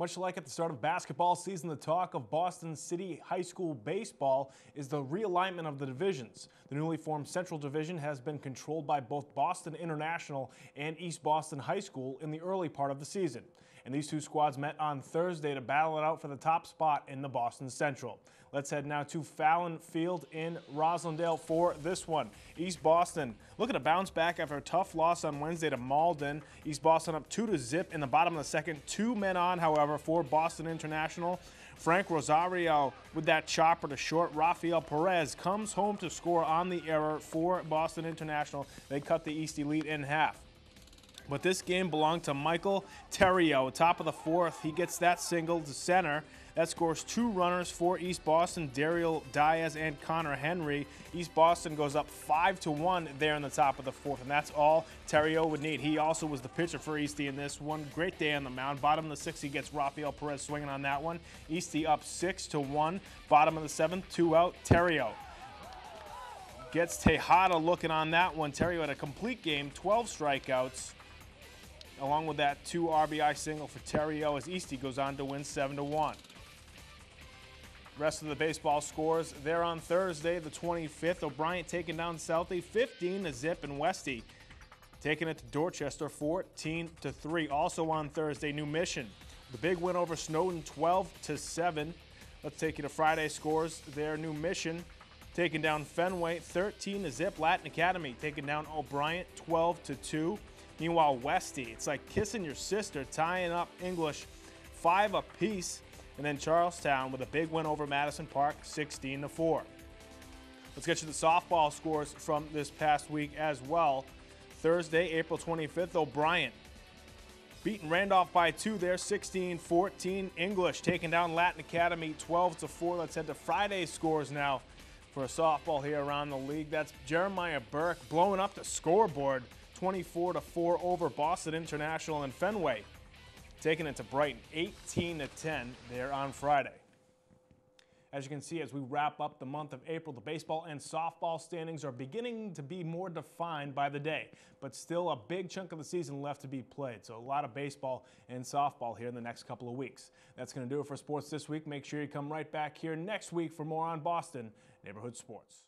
much like at the start of basketball season, the talk of Boston City High School baseball is the realignment of the divisions. The newly formed Central Division has been controlled by both Boston International and East Boston High School in the early part of the season. And these two squads met on Thursday to battle it out for the top spot in the Boston Central. Let's head now to Fallon Field in Roslindale for this one. East Boston looking to bounce back after a tough loss on Wednesday to Malden. East Boston up 2-0 in the bottom of the second. 2 men on, however, for Boston International. Frank Rosario with that chopper to short. Rafael Perez comes home to score on the error for Boston International. They cut the East Elite in half. But this game belonged to Michael Terrio. Top of the fourth, he gets that single to center. That scores 2 runners for East Boston, Daryl Diaz and Connor Henry. East Boston goes up 5-1 there in the top of the fourth, and that's all Terrio would need. He also was the pitcher for Eastie in this one. Great day on the mound. Bottom of the sixth, he gets Rafael Perez swinging on that one. Eastie up 6-1. Bottom of the seventh, 2 out, Terrio gets Tejada looking on that one. Terrio had a complete game, 12 strikeouts. Along with that 2 RBI single for Terrio as Eastie goes on to win 7-1. Rest of the baseball scores there on Thursday, the 25th. O'Brien taking down Southie 15-0, and Westy taking it to Dorchester 14-3. Also on Thursday, New Mission, the big win over Snowden 12-7. Let's take you to Friday scores there. New Mission taking down Fenway 13-0. Latin Academy taking down O'Brien 12-2. Meanwhile, Westy, it's like kissing your sister, tying up English 5 apiece. And then Charlestown with a big win over Madison Park, 16-4. Let's get you the softball scores from this past week as well. Thursday, April 25th, O'Brien beating Randolph by 2 there, 16-14. English taking down Latin Academy 12-4. Let's head to Friday's scores now for a softball here around the league. That's Jeremiah Burke blowing up the scoreboard, 24-4 over Boston International, and Fenway taking it to Brighton 18-10 there on Friday. As you can see, as we wrap up the month of April, the baseball and softball standings are beginning to be more defined by the day, but still a big chunk of the season left to be played. So a lot of baseball and softball here in the next couple of weeks. That's going to do it for sports this week. Make sure you come right back here next week for more on Boston Neighborhood Sports.